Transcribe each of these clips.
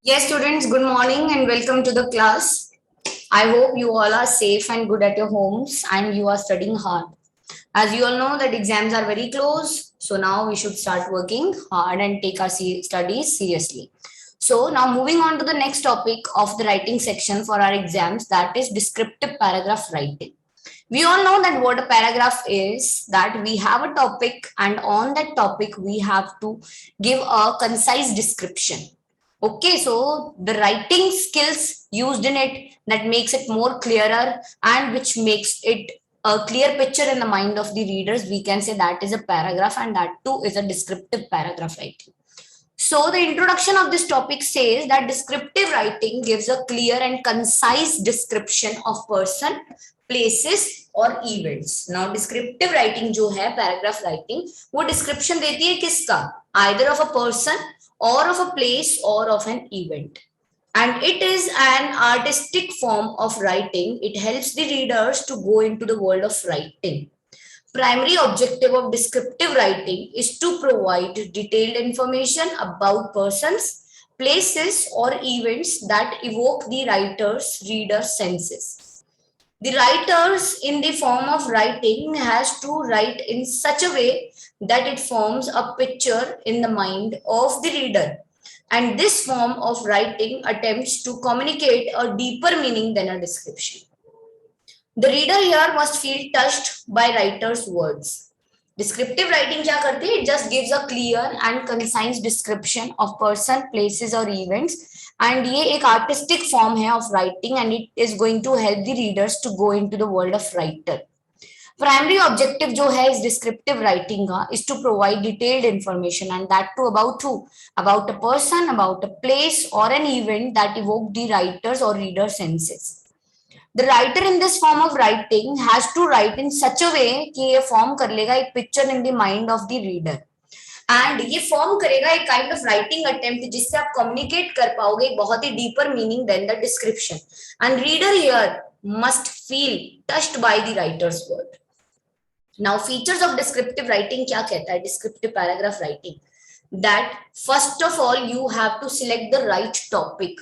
Yes, students, good morning and welcome to the class. I hope you all are safe and good at your homes and you are studying hard. As you all know that exams are very close, so now we should start working hard and take our studies seriously. So now moving on to the next topic of the writing section for our exams, that is descriptive paragraph writing. We all know that what a paragraph is, that we have a topic and on that topic we have to give a concise description. Okay, so the writing skills used in it that makes it more clearer and which makes it a clear picture in the mind of the readers, we can say that is a paragraph, and that too is a descriptive paragraph writing. So the introduction of this topic says that descriptive writing gives a clear and concise description of person, places और events. Now descriptive writing जो है paragraph writing, वो description देती है किसका? Either of a person or of a place or of an event. And it is an artistic form of writing. It helps the readers to go into the world of writing. Primary objective of descriptive writing is to provide detailed information about persons, places, or events that evoke the writer's reader senses. The writers in the form of writing has to write in such a way that it forms a picture in the mind of the reader. And this form of writing attempts to communicate a deeper meaning than a description. The reader here must feel touched by writer's words. Descriptive writing क्या करती है? It just gives a clear and concise description of person, places or events. And ये एक artistic form है of writing and it is going to help the readers to go into the world of writer. Primary objective जो है इस descriptive writing का is to provide detailed information, and that too about who? About a person, about a place or an event that evoke the writer's or reader senses. The writer in this form of writing has to write in such a way कि ये form कर लेगा एक picture in the mind of the reader. And ये form करेगा एक kind of writing attempt जिससे आप communicate कर पाओगे एक बहुत ही deeper meaning than the description. And reader here must feel touched by the writer's word. Now features of descriptive writing क्या कहता है? Descriptive paragraph writing, that first of all you have to select the right topic.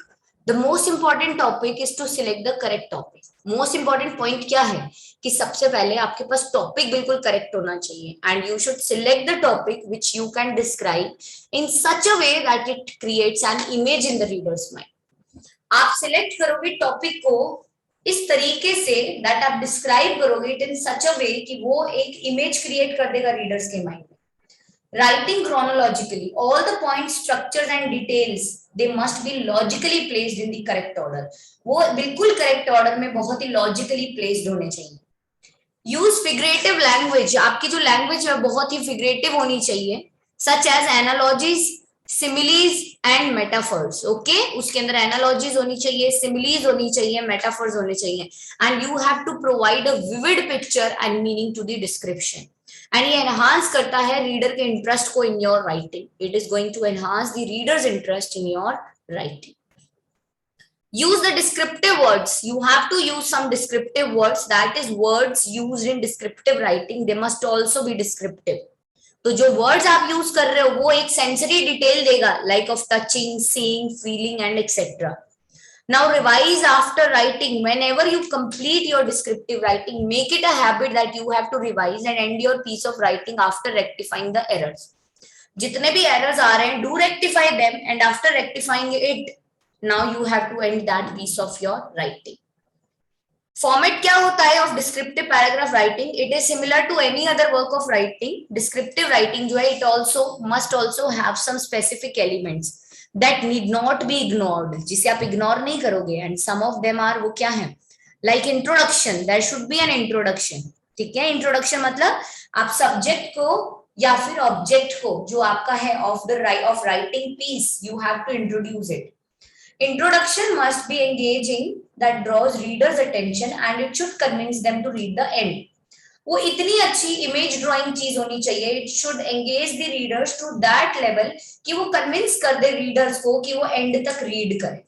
The most important topic is to select the correct topic. Most important point क्या है कि सबसे पहले आपके पास topic बिल्कुल करेक्ट होना चाहिए, and you should select the topic which you can describe in such a way that it creates an image in the reader's mind. आप select करोगे टॉपिक को इस तरीके से that आप describe करोगे it in such a way कि वो एक image create कर देगा readers के mind में. Writing chronologically, all the points, structures and details, they must be logically placed in the correct order. वो बिल्कुल correct order में बहुत ही logically placed होने चाहिए. Use figurative language, आपकी जो language है बहुत ही figurative होनी चाहिए, such as analogies, similes and metaphors. Okay, उसके अंदर analogies होनी चाहिए, similes होनी चाहिए, metaphors होने चाहिए, and you have to provide a vivid picture and meaning to the description. And ये enhance करता है reader के interest को in your writing. It is going to enhance the reader's interest in your writing. Use the descriptive words. You have to use some descriptive words, that is words used in descriptive writing, they must also be descriptive. तो जो words आप use कर रहे हो वो एक sensory detail देगा, like of touching, seeing, feeling and etc. Now revise after writing. Whenever you complete your descriptive writing, make it a habit that you have to revise and end your piece of writing after rectifying the errors. जितने भी errors आ रहे हैं, do rectify them, and after rectifying it, now you have to end that piece of your writing. Format क्या होता है of descriptive paragraph writing? It is similar to any other work of writing. Descriptive writing जो है it also must also have some specific elements that need not be ignored, जिसे आप ignore नहीं करोगे, and some of them are वो क्या है? Like introduction, there should be an introduction. ठीक है, introduction मतलब आप subject को या फिर object को जो आपका है of writing piece, you have to introduce it. Introduction must be engaging, that draws readers attention and it should convince them to read the end. वो इतनी अच्छी इमेज ड्राइंग चीज होनी चाहिए, it should engage the readers to that level कि वो convince कर दे readers को कि वो एंड तक रीड करें.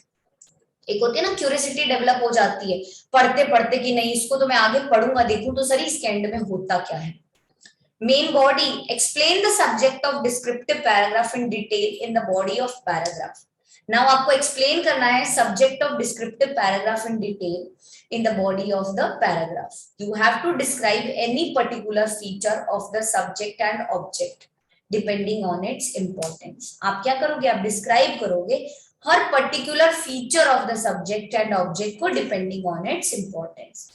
एक होती है ना क्यूरियोसिटी डेवलप हो जाती है पढ़ते पढ़ते कि नहीं इसको तो मैं आगे पढ़ूंगा, देखूं तो सर इसके एंड में होता क्या है. Main body, explain the subject of descriptive paragraph in detail in the body of paragraph. Now आपको explain करना है subject of descriptive paragraph in detail in the body of the paragraph. You have to describe any particular feature of the subject and object depending on its importance. आप क्या करोगे? आप describe करोगे हर particular feature of the subject and object को depending on its importance.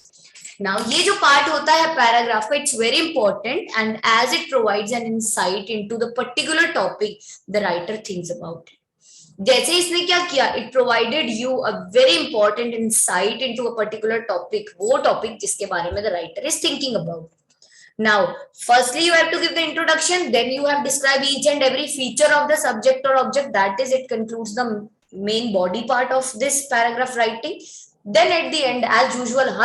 Now ये जो part होता है paragraph का, it's very important and as it provides an insight into the particular topic the writer thinks about it. जैसे इसने क्या किया, it provided you a very important insight into a particular topic, वो topic जिसके बारे में the writer is thinking about. Now, firstly, you have to give the introduction, then you have described each and every feature of the subject or object. That is, it concludes the main body part of this paragraph writing. Then at the end, as usual,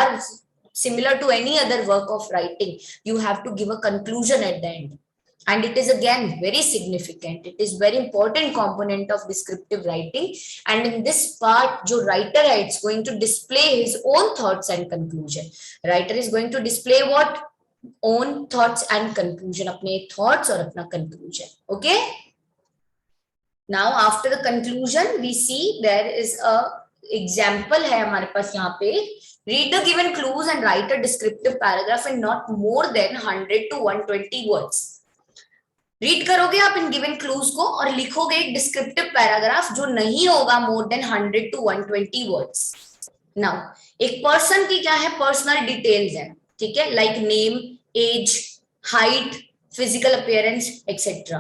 similar to any other work of writing, you have to give a conclusion at the end. And it is again very significant. It is very important component of descriptive writing. And in this part, जो writer है, it's going to display his own thoughts and conclusion. Writer is going to display what? Own thoughts and conclusion. अपने thoughts और अपना conclusion. Okay? Now after the conclusion, we see there is a example है हमारे पास यहाँ पे. Read the given clues and write a descriptive paragraph in not more than 100 to 120 words. Read करोगे आप in given clues को और लिखोगे एक डिस्क्रिप्टिव पैराग्राफ जो नहीं होगा more than 100 to 120 words. Now एक पर्सन की क्या है, पर्सनल डिटेल्स है, ठीक है, like name, age, height, physical appearance etcetera.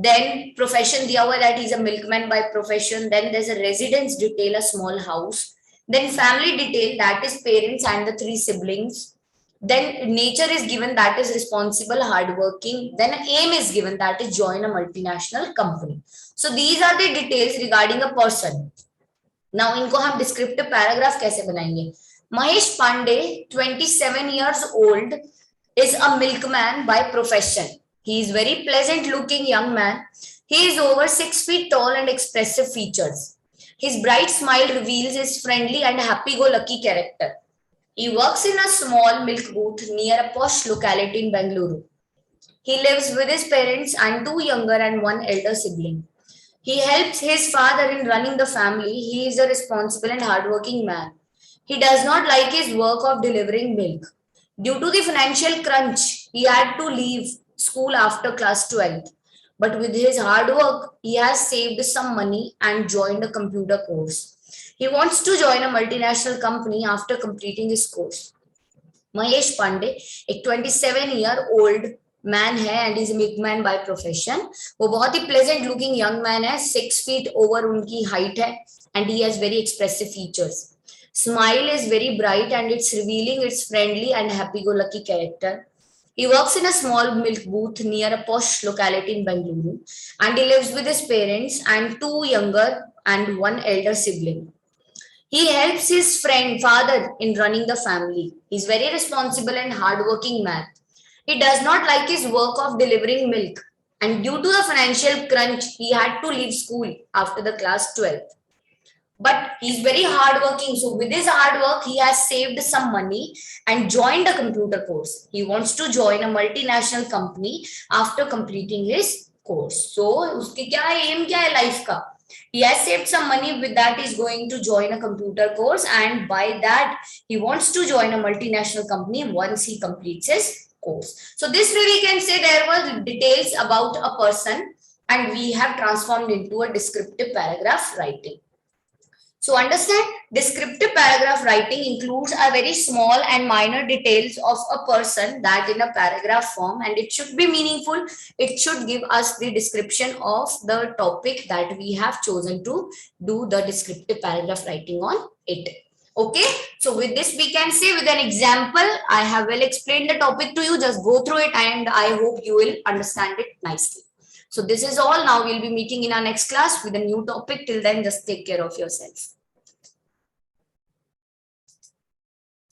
Then profession दिया हुआ that is a milkman by profession. Then there is a residence detail, a small house. Then family detail that is parents and the 3 siblings. Then nature is given, that is responsible, hardworking. Then aim is given, that is join a multinational company. So these are the details regarding a person. Now इनको हम descriptive paragraph कैसे बनाएंगे? Mahesh Pandey 27 years old is a milkman by profession. He is very pleasant looking young man. He is over 6 feet tall and expressive features. His bright smile reveals his friendly and happy-go-lucky character. He works in a small milk booth near a posh locality in Bengaluru. He lives with his parents and 2 younger and 1 elder sibling. He helps his father in running the family. He is a responsible and hardworking man. He does not like his work of delivering milk. Due to the financial crunch, he had to leave school after class 12th. But with his hard work, he has saved some money and joined a computer course. He wants to join a multinational company after completing his course. Mahesh Pandey, एक 27-year-old man है and is a milkman by profession. वो बहुत ही pleasant looking young man है, 6 feet over उनकी height है and he has very expressive features. Smile is very bright and it's revealing its friendly and happy-go-lucky character. He works in a small milk booth near a posh locality in Bengaluru and he lives with his parents and 2 younger and 1 elder sibling. He helps his father in running the family. He's very responsible and hardworking man. He does not like his work of delivering milk. And due to the financial crunch, he had to leave school after the class 12th. But he's very hardworking. So with his hard work, he has saved some money and joined a computer course. He wants to join a multinational company after completing his course. So उसकी क्या aim क्या है life का? He has saved some money, with that he's going to join a computer course and by that he wants to join a multinational company once he completes his course. So this way we can say there were details about a person and we have transformed into a descriptive paragraph writing. So understand, descriptive paragraph writing includes a very small and minor details of a person that in a paragraph form, and it should be meaningful. It should give us the description of the topic that we have chosen to do the descriptive paragraph writing on it. Okay, so with this we can say with an example, I have well explained the topic to you. Just go through it and I hope you will understand it nicely. So this is all. Now we'll be meeting in our next class with a new topic. Till then, just take care of yourself.